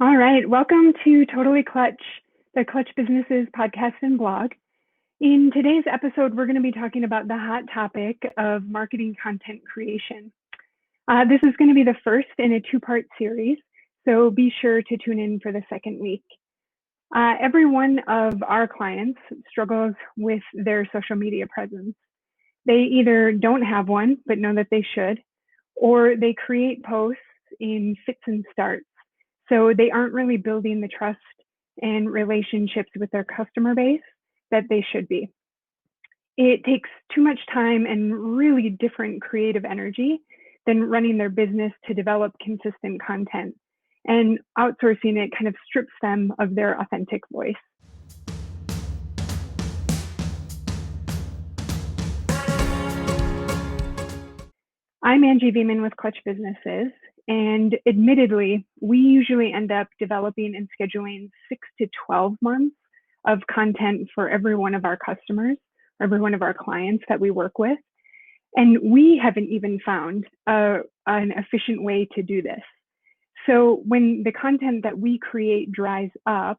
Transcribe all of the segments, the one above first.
All right, welcome to Totally Clutch, the Clutch Businesses podcast and blog. In today's episode, we're going to be talking about the hot topic of marketing content creation. This is going to be the first in a two-part series, so be sure to tune in for the second week. Every one of our clients struggles with their social media presence. They either don't have one, but know that they should, or they create posts in fits and starts. So they aren't really building the trust and relationships with their customer base that they should be. It takes too much time and really different creative energy than running their business to develop consistent content. And outsourcing it kind of strips them of their authentic voice. I'm Angie Veman with Clutch Businesses, and admittedly, we usually end up developing and scheduling 6 to 12 months of content for every one of our customers, every one of our clients that we work with. And we haven't even found an efficient way to do this. So when the content that we create dries up,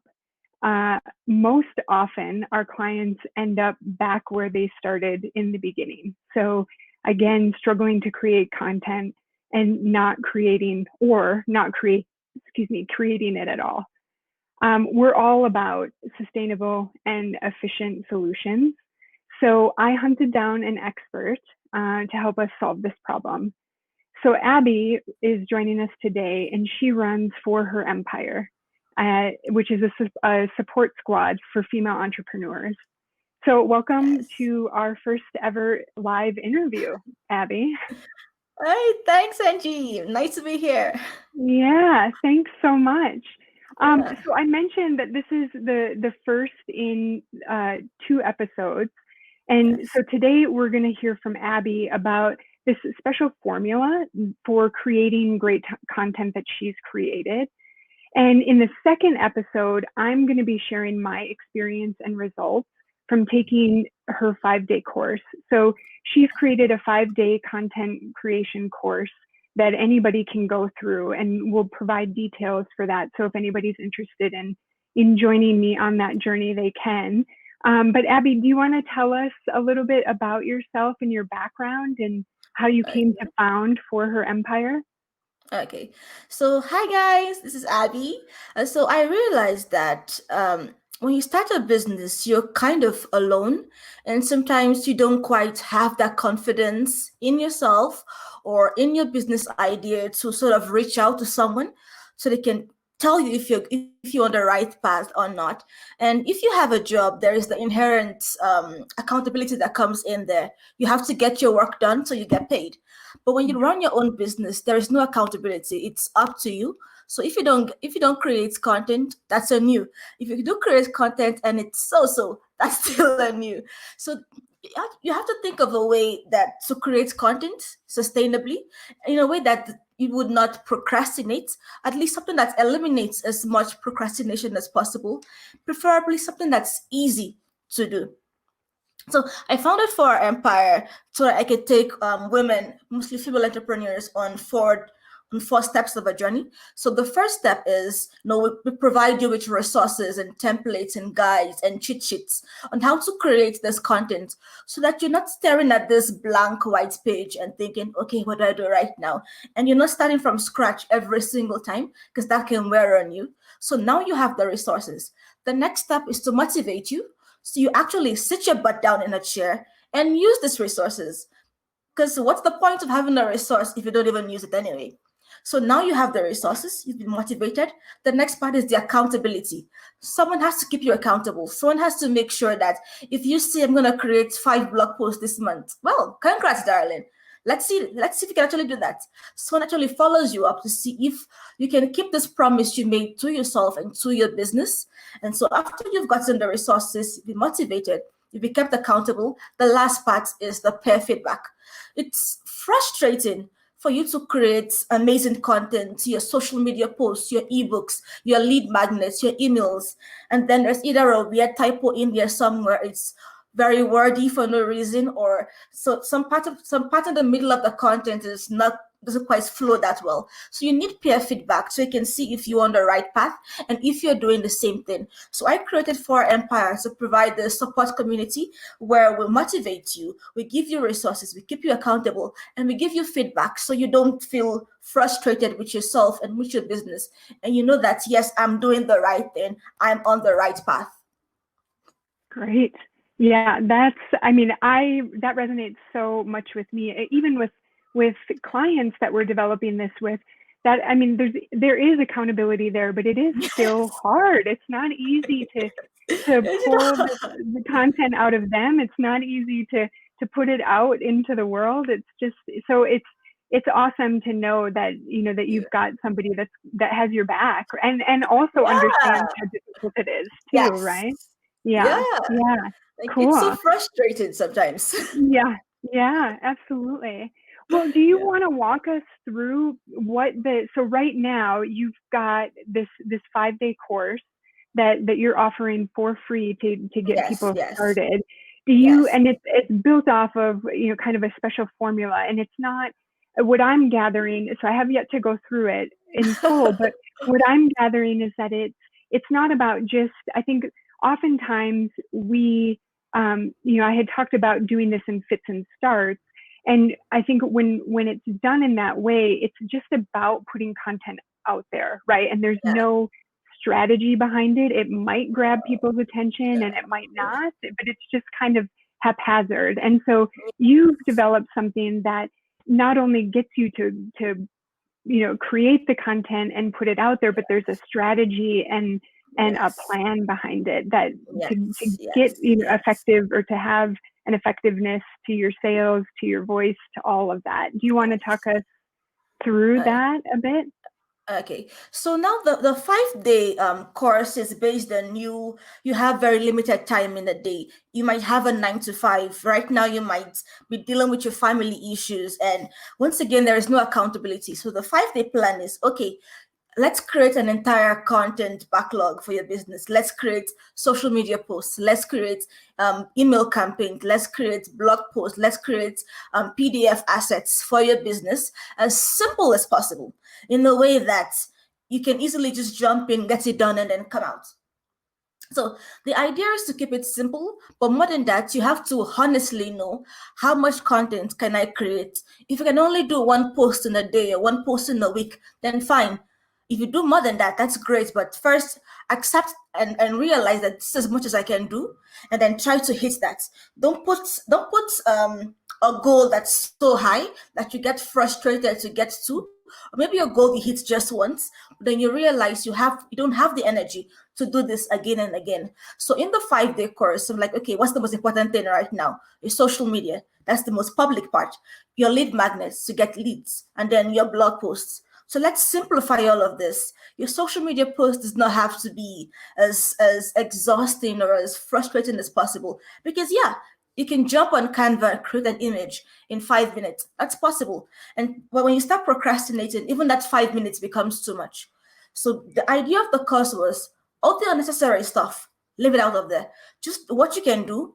most often our clients end up back where they started in the beginning. So again, struggling to create content and creating it at all. We're all about sustainable and efficient solutions. So I hunted down an expert to help us solve this problem. So Abbie is joining us today, and she runs For Her Empire, which is a support squad for female entrepreneurs. So welcome to our first ever live interview, Abbie. Hey, thanks, Angie. Nice to be here. Yeah, thanks so much. So I mentioned that this is the first in 2 episodes. And so today we're going to hear from Abbie about this special formula for creating great content that she's created. And in the second episode, I'm going to be sharing my experience and results from taking her 5-day course. So she's created a 5-day content creation course that anybody can go through, and we'll provide details for that. So if anybody's interested in joining me on that journey, they can. But Abbie, do you want to tell us a little bit about yourself and your background and how you came to found For Her Empire? Okay, so hi guys, this is Abbie. So I realized that when you start a business, you're kind of alone, and sometimes you don't quite have that confidence in yourself or in your business idea to sort of reach out to someone so they can tell you if you're on the right path or not. And if you have a job, there is the inherent accountability that comes in there. You have to get your work done so you get paid. But when you run your own business, there is no accountability. It's up to you. So if you don't create content, that's on you. If you do create content and it's so, that's still on you. So you have to think of a way that to create content sustainably in a way that you would not procrastinate, at least something that eliminates as much procrastination as possible, preferably something that's easy to do. So I founded For Our Empire so that I could take women, mostly female entrepreneurs, on 4 steps of a journey. So the first step is, we provide you with resources and templates and guides and cheat sheets on how to create this content so that you're not staring at this blank white page and thinking, okay, what do I do right now? And you're not starting from scratch every single time, because that can wear on you. So now you have the resources. The next step is to motivate you. So you actually sit your butt down in a chair and use these resources. Because what's the point of having a resource if you don't even use it anyway? So now you have the resources, you've been motivated. The next part is the accountability. Someone has to keep you accountable. Someone has to make sure that if you say, I'm going to create 5 blog posts this month, well, congrats, darling. Let's see if you can actually do that. Someone actually follows you up to see if you can keep this promise you made to yourself and to your business. And so after you've gotten the resources, you've been motivated, you've been kept accountable, the last part is the peer feedback. It's frustrating for you to create amazing content, your social media posts, your ebooks, your lead magnets, your emails, and then there's either a weird typo in there somewhere, it's very wordy for no reason, or so some part of the middle of the content is not doesn't quite flow that well. So you need peer feedback so you can see if you're on the right path and if you're doing the same thing. So I created For Empire to provide the support community where we motivate you, we give you resources, we keep you accountable, and we give you feedback so you don't feel frustrated with yourself and with your business. And you know that, yes, I'm doing the right thing, I'm on the right path. Great. Yeah, that resonates so much with me, even with clients that we're developing this with. That, I mean, there is accountability there, but it is still hard. It's not easy to pull the content out of them. It's not easy to put it out into the world. It's just, so it's awesome to know that, that you've got somebody that has your back and also understands how difficult it is too, right? Yeah. Like, Cool. it's so frustrating sometimes. Yeah, absolutely. Well, do you want to walk us through so right now you've got this 5-day course that you're offering for free to get people started. Do you, and it's built off of, kind of a special formula, and it's not what I'm gathering. So I have yet to go through it in full, but what I'm gathering is that it's not about just, I think oftentimes we, I had talked about doing this in fits and starts. And I think when it's done in that way, it's just about putting content out there, right? And there's no strategy behind it. It might grab people's attention and it might not, but it's just kind of haphazard. And so you've developed something that not only gets you to create the content and put it out there, but there's a strategy and a plan behind it that to get effective, or to have an effectiveness to your sales, to your voice, to all of that. Do you want to talk us through that a bit? Okay, so now the 5-day course is based on you have very limited time in the day. You might have a 9 to 5. Right now you might be dealing with your family issues, and once again there is no accountability. So the 5-day plan is, okay, let's create an entire content backlog for your business. Let's create social media posts. Let's create email campaigns. Let's create blog posts. Let's create PDF assets for your business, as simple as possible, in a way that you can easily just jump in, get it done, and then come out. So the idea is to keep it simple, but more than that, you have to honestly know how much content can I create. If you can only do one post in a day or one post in a week, then fine. If you do more than that, that's great. But first, accept and realize that this is as much as I can do, and then try to hit that. Don't put a goal that's so high that you get frustrated to get to. Or maybe your goal you hit just once, then you realize you don't have the energy to do this again and again. So in the 5-day course, I'm like, okay, what's the most important thing right now? Your social media. That's the most public part. Your lead magnets to get leads, and then your blog posts. So let's simplify all of this. Your social media post does not have to be as exhausting or as frustrating as possible, because you can jump on Canva and create an image in 5 minutes. That's possible. But when you start procrastinating, even that 5 minutes becomes too much. So the idea of the course was, all the unnecessary stuff, leave it out of there. Just what you can do,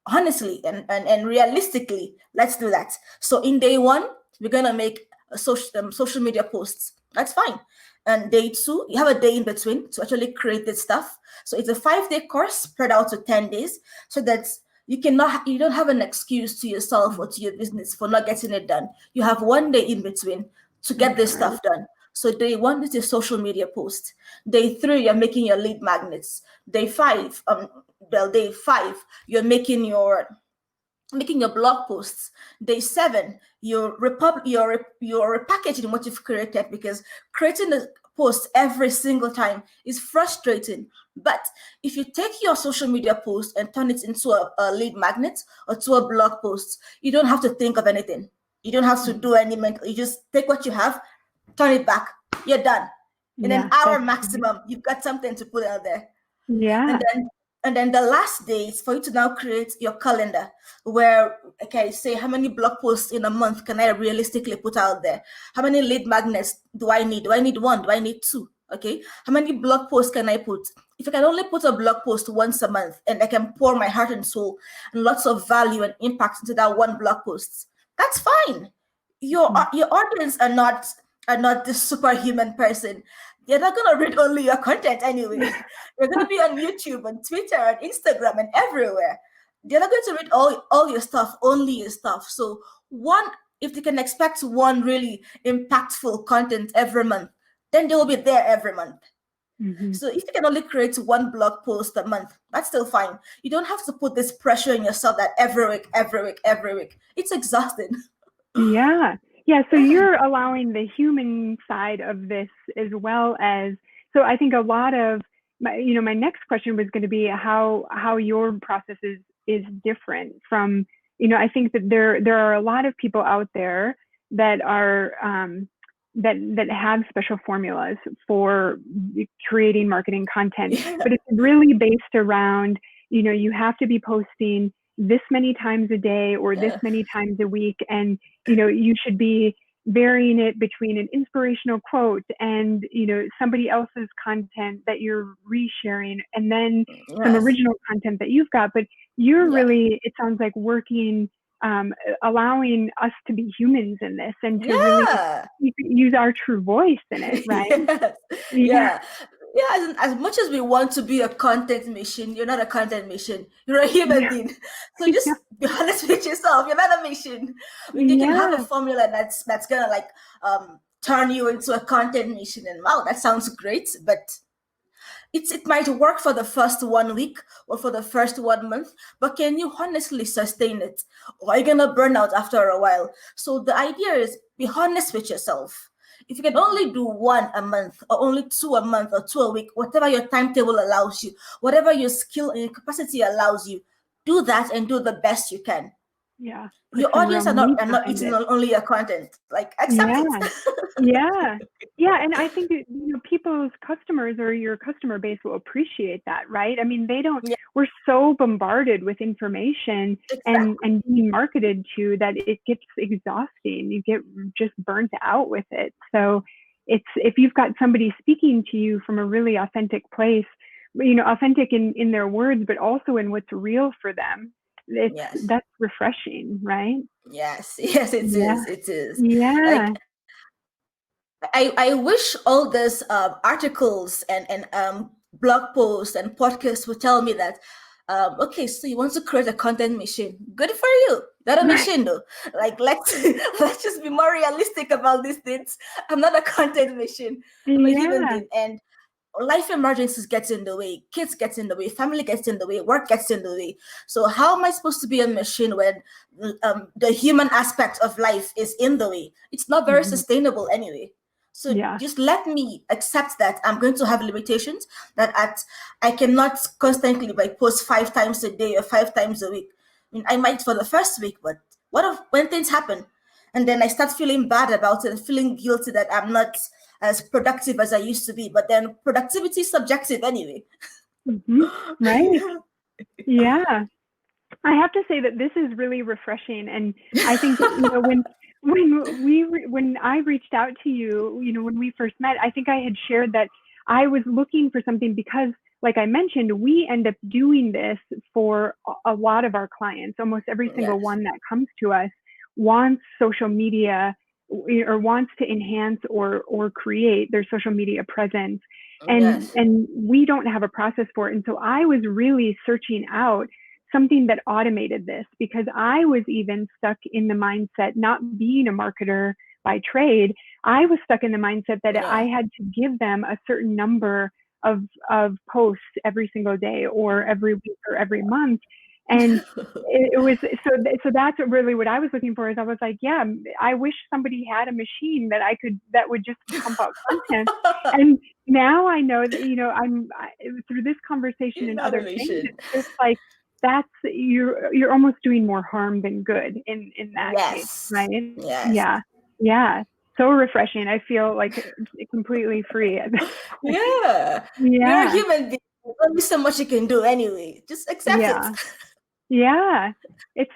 honestly and realistically, let's do that. So in day 1, we're going to make social media posts. That's fine. And day 2, you have a day in between to actually create this stuff. So it's a 5-day course spread out to 10 days, so that you don't have an excuse to yourself or to your business for not getting it done. You have 1 day in between to get this stuff done. So day 1 is your social media post. Day 3, you're making your lead magnets. Day 5, you're making your blog posts. Day 7, you're repackaging what you've created, because creating a post every single time is frustrating. But if you take your social media post and turn it into a lead magnet or to a blog post, you don't have to think of anything. You don't have to do any mental. You just take what you have, turn it back. You're done. In an hour maximum, you've got something to put out there. Yeah. And then the last day is for you to now create your calendar, where, okay, say, how many blog posts in a month can I realistically put out there? How many lead magnets do I need? Do I need 1? Do I need 2? Okay. How many blog posts can I put? If I can only put a blog post once a month, and I can pour my heart and soul and lots of value and impact into that one blog post, that's fine. your audience are not this superhuman person. They're not gonna read only your content anyway. They're gonna be on YouTube, on Twitter, on Instagram, and everywhere. They're not going to read all your stuff, only your stuff. So one, if they can expect one really impactful content every month, then they will be there every month. Mm-hmm. So if you can only create one blog post a month, that's still fine. You don't have to put this pressure on yourself that every week, every week, every week. It's exhausting. Yeah. Yeah. So you're allowing the human side of this as well as, so I think a lot of my next question was going to be how your process is different from, I think that there are a lot of people out there that are, that have special formulas for creating marketing content, Yeah. but it's really based around, you have to be posting this many times a day or this Yeah. many times a week, and you should be varying it between an inspirational quote and somebody else's content that you're resharing, and then some Yes. original content that you've got. But you're Yeah. really, it sounds like, working, allowing us to be humans in this and to really Yeah. use our true voice in it, right? Yes. Yeah. Yeah. Yeah. As much as we want to be a content machine, you're not a content machine. You're a human Yeah. being. So just be honest with yourself. You're not a machine. I mean, you can have a Yeah. formula that's gonna like turn you into a content machine, and wow, that sounds great, but it might work for the first 1 week or for the first 1 month, but can you honestly sustain it? Or are you gonna burn out after a while? So the idea is be honest with yourself. If you can only do one a month or only two a month or two a week, whatever your timetable allows you, whatever your skill and your capacity allows you, do that and do the best you can. Yeah. Put Your some audience real are meat not behind eating it. only your content. Like accept it. Yeah. Yeah. Yeah. And I think that, people's customers or your customer base will appreciate that, right? I mean, Yeah, we're so bombarded with information and, exactly. being marketed to that it gets exhausting. You get just burnt out with it. So if you've got somebody speaking to you from a really authentic place, authentic in their words, but also in what's real for them, Yes. that's refreshing, right? Yes. Yes, it Yeah. is. It is. Yeah. Like I wish all these articles and blog posts and podcasts would tell me that okay, so you want to create a content machine. Good for you. Not a Right. machine though. Like let's let's just be more realistic about these things. I'm not a content machine. I'm a human Yeah. being, and life emergencies gets in the way, kids gets in the way, family gets in the way, work gets in the way. So how am I supposed to be a machine when the human aspect of life is in the way? It's not very Mhm. sustainable anyway. So Yeah. just let me accept that I'm going to have limitations, that I cannot constantly like post 5 times a day or 5 times a week. I mean, I might for the first week, but what if when things happen and then I start feeling bad about it and feeling guilty that I'm not as productive as I used to be? But then productivity is subjective anyway. Mhm. Right. Yeah. I have to say that this is really refreshing, and I think that, when I reached out to you, when we first met, I think I had shared that I was looking for something because, like I mentioned, we end up doing this for a lot of our clients. Almost every single Yes. one that comes to us wants social media, or wants to enhance or create their social media presence, and Yes. we don't have a process for it. And so I was really searching out something that automated this, because I was even stuck in the mindset, not being a marketer by trade. I was stuck in the mindset that I Yeah. had to give them a certain number of posts every single day or every week or every month. And it was so that's really what I was looking for. Is I was like, yeah, I wish somebody had a machine that would just pump out content. And now I know that, through this conversation You're and not a other things, machine. it's just like, that's, you're almost doing more harm than good in that case, Yes. right? Yes. Yeah. Yeah. So refreshing. I feel like completely free at this point. Yeah. You're a Yeah. human being. There's only so much you can do anyway. Just accept it. Yeah. Yeah. It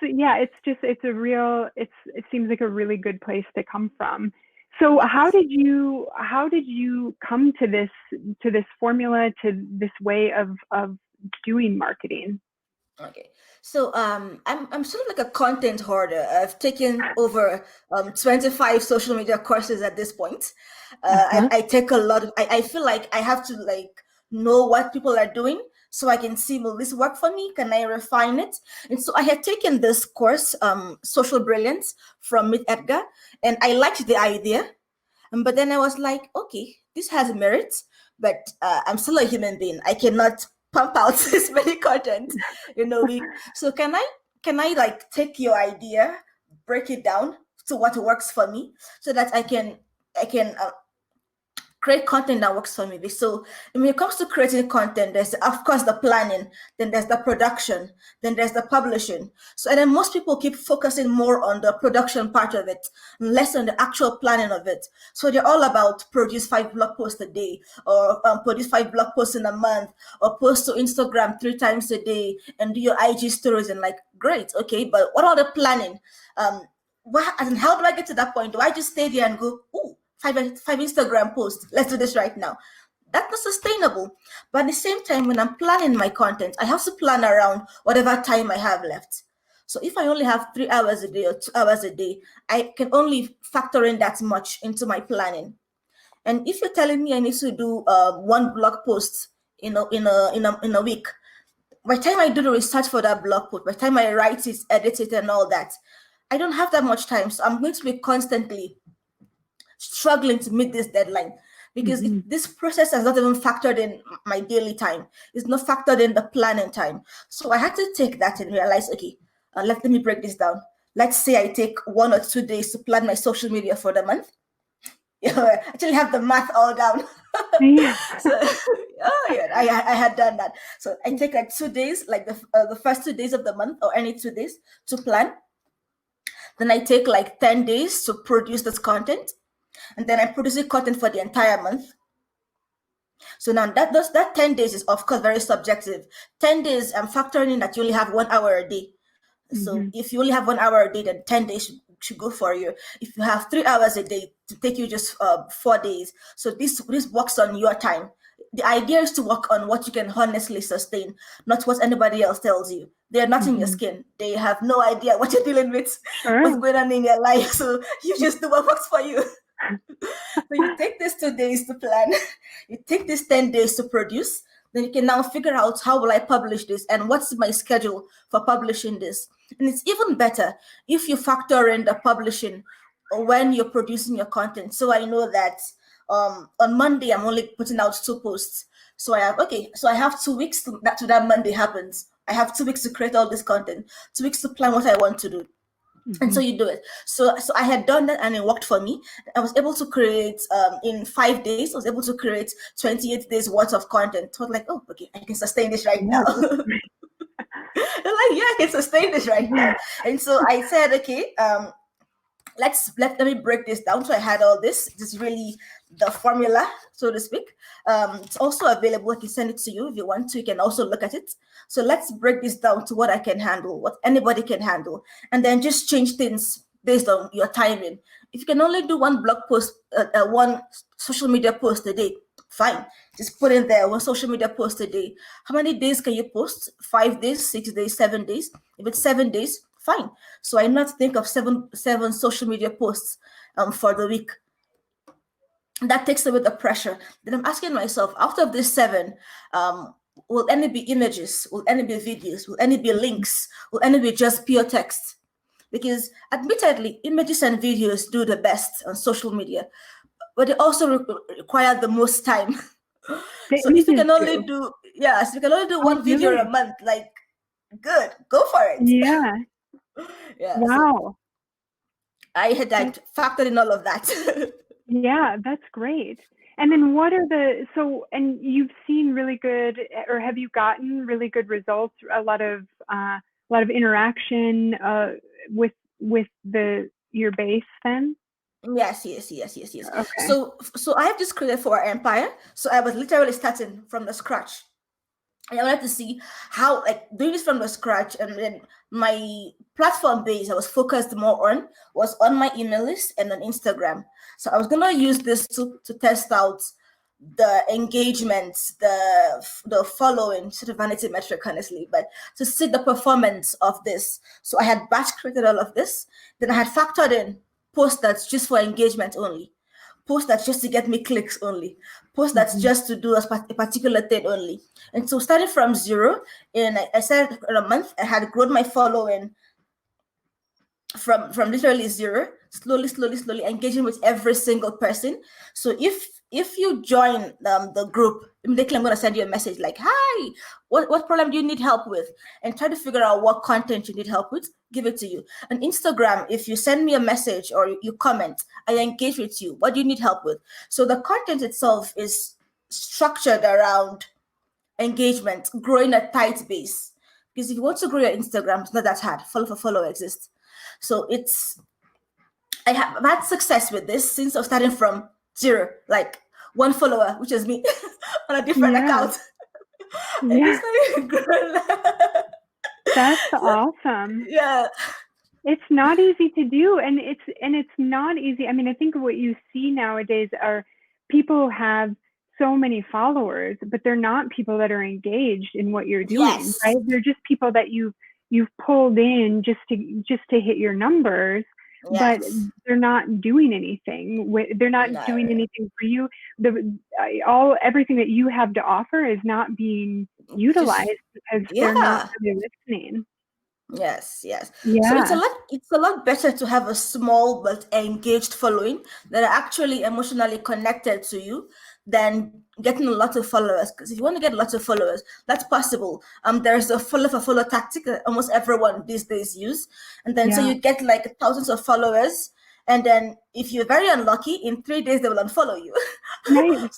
seems like a really good place to come from. So Yes. how did you come to this formula, to this way of doing marketing? Okay. So I'm sort of like a content hoarder. I've taken over 25 social media courses at this point. Uh-huh. I take a lot of I feel like I have to like know what people are doing so I can see, will this work for me? Can I refine it? And so I had taken this course, Social Brilliance from Meet Edgar, and I liked the idea. But then I was like, okay, this has merits, but I'm still a human being. I cannot pump out this many content in a week. So can I like take your idea, break it down to what works for me, so that I can create content that works for me. So when it comes to creating content, there's of course the planning, then there's the production, then there's the publishing. So and then most people keep focusing more on the production part of it, less on the actual planning of it. So they're all about produce 5 blog posts a day, or produce 5 blog posts in a month, or post to Instagram 3 times a day, and do your IG stories. And like, great, okay, but what are the planning? And how do I get to that point? Do I just stay there and go, ooh, five Instagram posts, let's do this right now? That's not sustainable. But at the same time, when I'm planning my content, I have to plan around whatever time I have left. So if I only have 3 hours a day or 2 hours a day, I can only factor in that much into my planning. And if you're telling me I need to do one blog post in a week, by the time I do the research for that blog post, by the time I write it, edit it, and all that, I don't have that much time. So I'm going to be constantly struggling to meet this deadline, because Mm-hmm. this process has not even factored in my daily time. It's not factored in the planning time. So I had to take that and realize, okay, let me break this down. Let's say I take 1 or 2 days to plan my social media for the month. I actually have the math all down. Yeah. So, oh yeah, I had done that. So I take like 2 days, like the first 2 days of the month, or any 2 days to plan. Then I take like 10 days to produce this content, and then I'm producing content for the entire month. So now that 10 days is of course very subjective. 10 days, I'm factoring in that you only have 1 hour a day. So Mm-hmm. if you only have 1 hour a day, then 10 days should go for you. If you have 3 hours a day, to take you just 4 days. So this works on your time. The idea is to work on what you can honestly sustain, not what anybody else tells you. They're not in your Mm-hmm. skin. They have no idea what you're dealing with, what's Sure. going on in your life. So you just do what works for you. So you take these 2 days to plan, you take these 10 days to produce, then you can now figure out, how will I publish this and what's my schedule for publishing this. And it's even better if you factor in the publishing when you're producing your content. So I know that on Monday I'm only putting out 2 posts. So I have 2 weeks to that Monday happens. I have 2 weeks to create all this content, 2 weeks to plan what I want to do, and Mm-hmm. so you do it. So I had done that and it worked for me. I was able to create in 5 days, I was able to create 28 days worth of content. So I was like, oh, okay, I can sustain this right now. Yeah, that's I'm like, yeah, I can sustain this right now. And so I said, okay, let me break this down. So I had all this really the formula, so to speak. It's also available. I can send it to you if you want to. You can also look at it. So let's break this down to what I can handle, what anybody can handle, and then just change things based on your timing. If you can only do one blog post, one social media post a day, fine. Just put in there one social media post a day. How many days can you post? 5 days, 6 days, 7 days? If it's 7 days, fine. So I not think of seven social media posts for the week. That takes away the pressure. Then I'm asking myself, out of these seven, will any be images? Will any be videos? Will any be links? Will any be just pure text? Because admittedly, images and videos do the best on social media, but they also require the most time. the So if you images can only do. do, yes, if you can only do Oh, one video a really? month, like, good, go for it. Yeah. Yeah, so Wow. I had That, like factored in all of that. yeah, that's great. And then what are and you've seen really good, or have you gotten really good results, a lot of interaction with your base then? Yes, yes, yes, yes, yes. Okay. So I have just created for our empire. So I was literally starting from the scratch. And I wanted to see how, like, doing this from the scratch. And then my platform base I was focused more on was on my email list and on Instagram. So I was gonna use this to test out the engagement, the following, sort of vanity metric, honestly, but to see the performance of this. So I had batch created all of this. Then I had factored in posts that's just for engagement only, post that's just to get me clicks only, post that's just to do a particular thing only. And so starting from zero, and I said in a month, I had grown my following from literally zero, slowly engaging with every single person. So if you join the group, immediately I'm going to send you a message like, hi, what problem do you need help with? And try to figure out what content you need help with, give it to you. On Instagram, if you send me a message or you comment, I engage with you. What do you need help with? So the content itself is structured around engagement, growing a tight base. Because if you want to grow your Instagram, it's not that hard. Follow for follow exists. So I have had success with this since I'm starting from zero, like one follower, which is me, on a different account. Yeah. That's awesome. Yeah. It's not easy to do, and it's not easy. I mean, I think what you see nowadays are people have so many followers, but they're not people that are engaged in what you're doing, right? They're just people that you've pulled in just to hit your numbers, but they're not doing anything. They're not doing anything for you. Everything that you have to offer is not being utilized because they're not really listening. Yes. Yeah. So it's a lot better to have a small but engaged following that are actually emotionally connected to you than getting a lot of followers. Because if you want to get lots of followers, that's possible. There's a follow for follow tactic that almost everyone these days use, and then so you get like thousands of followers, and then if you're very unlucky, in 3 days they will unfollow you. Right.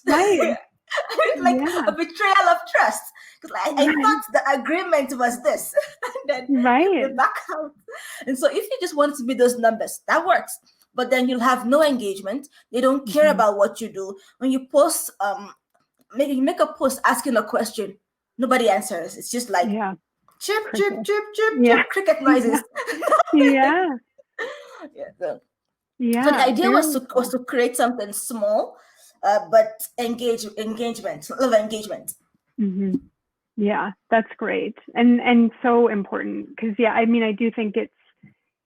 Like a betrayal of trust, because I thought the agreement was this, and then they back out. And so if you just want to be those numbers, that works, but then you'll have no engagement. They don't care about what you do. When you post, make a post asking a question, nobody answers. It's just like chirp, chirp, chirp, chirp, chirp, cricket noises. So the idea was to create something small, but engagement, love engagement. Yeah, that's great, and so important, because I mean, I do think it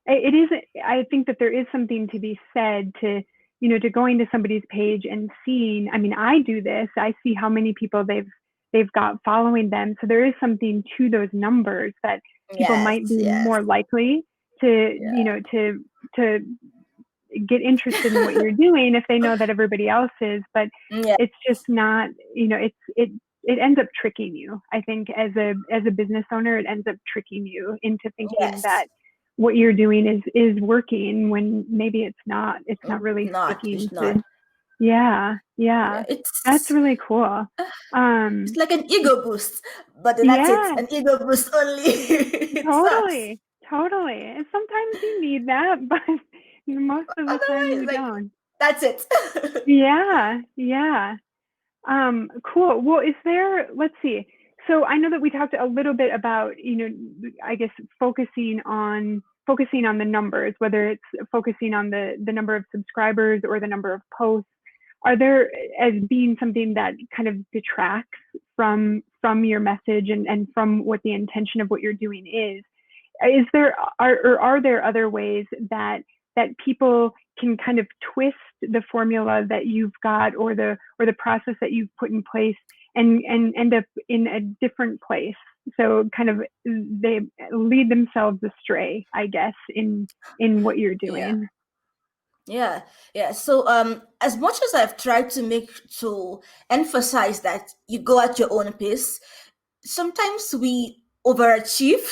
is. I think that there is something to be said to to going to somebody's page and seeing. I mean, I do this. I see how many people they've got following them. So there is something to those numbers that people might be more likely to to get interested in what you're doing if they know that everybody else is. But it's just not, it ends up tricking you. I think as a business owner, it ends up tricking you into thinking that what you're doing is working when maybe it's not. It's not really sticking to. That's really cool. It's like an ego boost, but that's it, an ego boost only. Totally. And sometimes you need that, but most of the time you don't. That's it. Cool. Well, let's see. So I know that we talked a little bit about, I guess focusing on the numbers, whether it's focusing on the number of subscribers or the number of posts. Are there, as being something that kind of detracts from your message and from what the intention of what you're doing is? Are there other ways that people can kind of twist the formula that you've got or the process that you've put in place and end up in a different place? So kind of they lead themselves astray, I guess, in what you're doing. Yeah. So as much as I've tried to emphasize that you go at your own pace, sometimes we overachieve.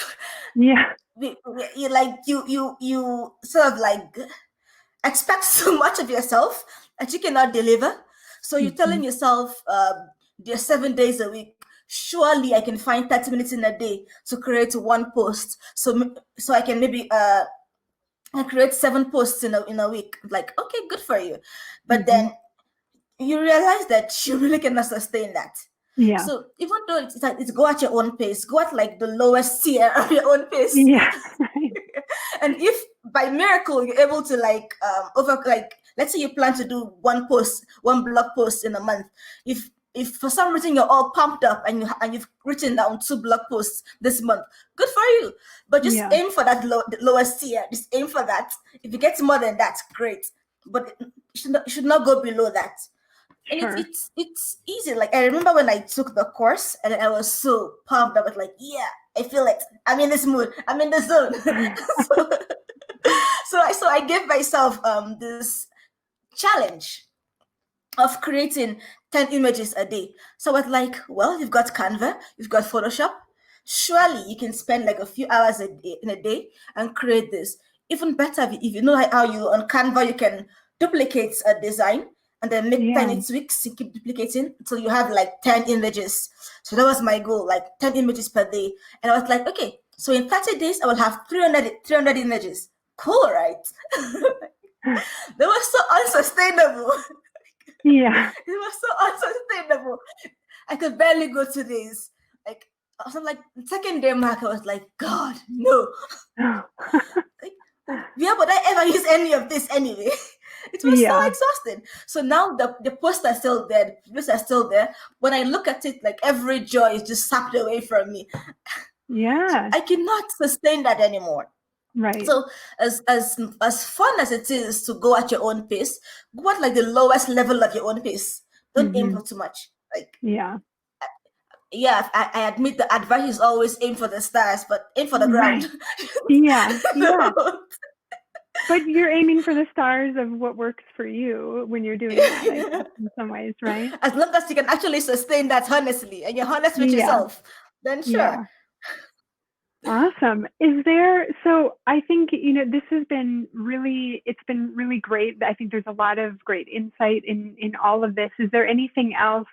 You sort of like expect so much of yourself that you cannot deliver. So you're telling yourself, there's 7 days a week. Surely I can find 30 minutes in a day to create one post. So I can maybe I create 7 posts in a week. Like, okay, good for you. But then you realize that you really cannot sustain that. So even though it's go at your own pace, go at like the lowest tier of your own pace. And if by miracle you're able to let's say you plan to do one blog post in a month. If for some reason you're all pumped up and you've written down 2 blog posts this month, good for you. But just Yeah. aim for that the lowest tier. Just aim for that. If you get more than that, great. But it should not go below that. And Sure. it's easy. Like, I remember when I took the course and I was so pumped. I was like, yeah, I feel it. I'm in this mood. I'm in the zone. so I gave myself this challenge of creating 10 images a day. So I was like, well, you've got Canva, you've got Photoshop. Surely you can spend like a few hours in a day and create this. Even better, if you know how you on Canva, you can duplicate a design and then make tiny tweaks and keep duplicating until you have like 10 images. So that was my goal, like 10 images per day. And I was like, okay, so in 30 days, I will have 300 images. Cool, right? That was so unsustainable. Yeah. It was so unsustainable. I could barely go 2 days. Like, I was like, the second day mark, I was like, God, no. Like, where would I ever use any of this anyway? It was so exhausting. So now the posts are still there, the videos are still there. When I look at it, like, every joy is just sapped away from me. Yeah. So I cannot sustain that anymore. Right. So as fun as it is to go at your own pace, go at like the lowest level of your own pace. Don't aim for too much. Like, yeah, I admit the advice is always aim for the stars, but aim for the ground. Right. Yeah. But you're aiming for the stars of what works for you when you're doing that, I guess, in some ways, right? As long as you can actually sustain that honestly and you're honest with yourself, then sure. Yeah. Awesome. So I think, this has been it's been really great. I think there's a lot of great insight in all of this. Is there anything else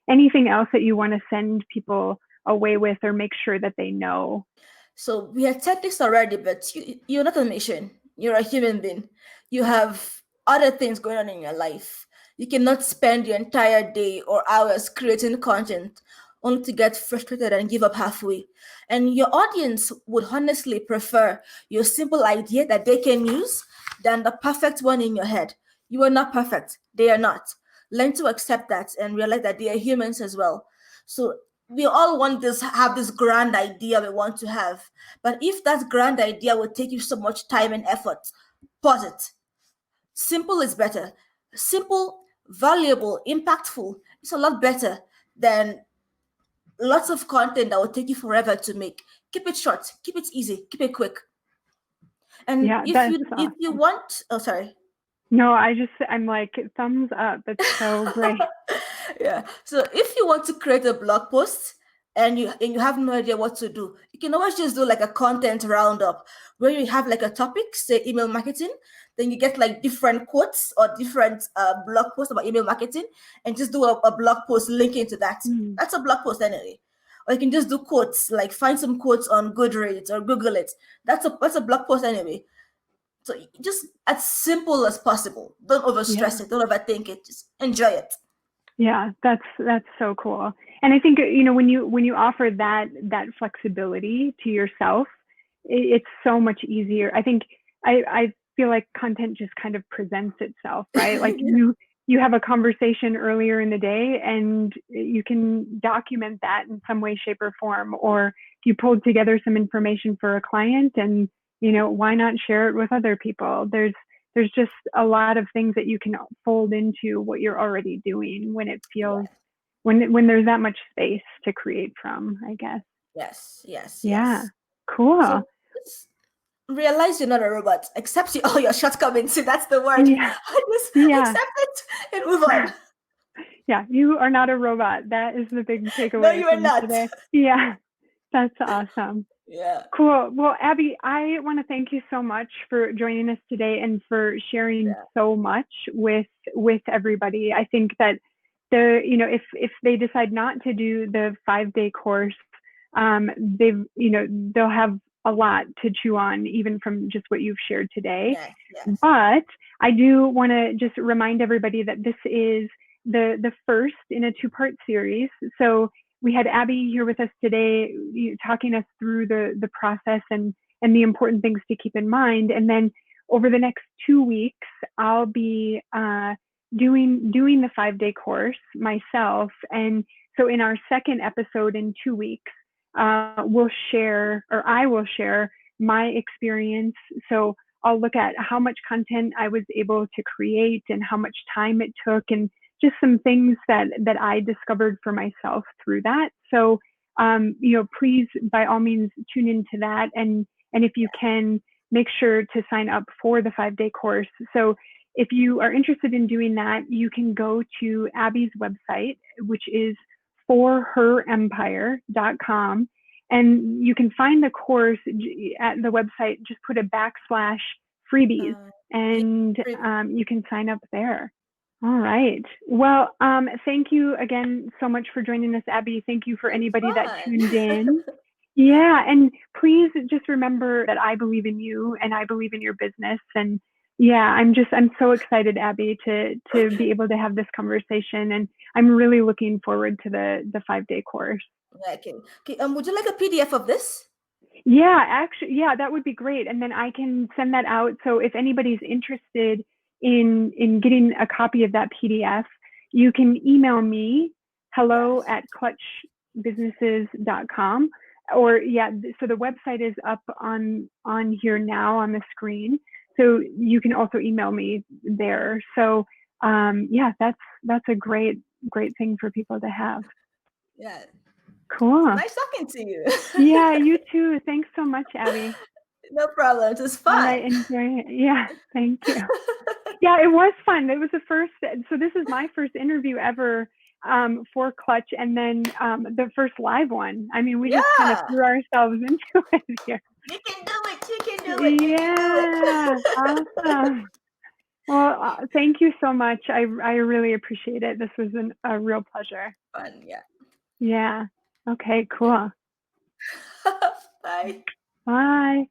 that you want to send people away with or make sure that they know? So we had said this already, but you're not a machine. You're a human being. You have other things going on in your life. You cannot spend your entire day or hours creating content only to get frustrated and give up halfway. And your audience would honestly prefer your simple idea that they can use than the perfect one in your head. You are not perfect. They are not. Learn to accept that and realize that they are humans as well. So we all have this grand idea we want to have. But if that grand idea will take you so much time and effort, pause it. Simple is better. Simple, valuable, impactful. It's a lot better than lots of content that will take you forever to make. Keep it short, keep it easy, keep it quick. And if you want, oh, sorry. No, I'm like, thumbs up. It's so great. Yeah. So if you want to create a blog post and you have no idea what to do, you can always just do like a content roundup where you have like a topic, say email marketing, then you get like different quotes or different blog posts about email marketing and just do a blog post linking to that. That's a blog post anyway. Or you can just do quotes, like find some quotes on Goodreads or Google it. That's a blog post anyway. So just as simple as possible. Don't overstress it. Don't overthink it. Just enjoy it. Yeah, that's so cool. And I think, when you offer that flexibility to yourself, it's so much easier. I think I feel like content just kind of presents itself, right? Like you have a conversation earlier in the day and you can document that in some way, shape, or form. Or if you pulled together some information for a client and, why not share it with other people? There's just a lot of things that you can fold into what you're already doing when it feels, when there's that much space to create from, I guess. Yes. Yeah. Cool. So realize you're not a robot. Accept all your shortcomings. See, that's the word. Yeah. Just accept it and move on. Yeah, you are not a robot. That is the big takeaway. No, you are not. Today. Yeah, that's awesome. Yeah. Cool. Well, Abbie, I want to thank you so much for joining us today and for sharing so much with everybody. I think that if they decide not to do the 5-day course, they'll have a lot to chew on, even from just what you've shared today. Yes. But I do want to just remind everybody that this is the first in a 2-part series. So we had Abbie here with us today, talking us through the process and the important things to keep in mind. And then over the next 2 weeks, I'll be doing the 5-day course myself. And so in our second episode in 2 weeks, I will share my experience. So I'll look at how much content I was able to create and how much time it took, and just some things that I discovered for myself through that. So, please, by all means, tune into that. And if you can, make sure to sign up for the 5-day course. So if you are interested in doing that, you can go to Abbie's website, which is forherempire.com. And you can find the course at the website, just put a /freebies, and you can sign up there. All right. Well, thank you again so much for joining us, Abbie. Thank you for anybody that tuned in. Yeah, and please just remember that I believe in you and I believe in your business. And yeah, I'm so excited, Abbie, to be able to have this conversation, and I'm really looking forward to the 5-day course. Okay. Would you like a PDF of this? Yeah, actually, yeah, that would be great. And then I can send that out. So if anybody's interested in getting a copy of that PDF, you can email me, hello@clutchbusinesses.com. Or so the website is up on here now on the screen. So you can also email me there. So that's a great thing for people to have. Yeah. Cool. Nice talking to you. Yeah, you too. Thanks so much, Abbie. No problem. It was fun. I enjoy it. Yeah, thank you. Yeah, it was fun. It was the first. So this is my first interview ever for Clutch, and then the first live one. I mean, we just kind of threw ourselves into it here. You can do it. You can do it. Yeah, awesome. Well, thank you so much. I really appreciate it. This was a real pleasure. Fun, yeah. Yeah. Okay, cool. Bye. Bye.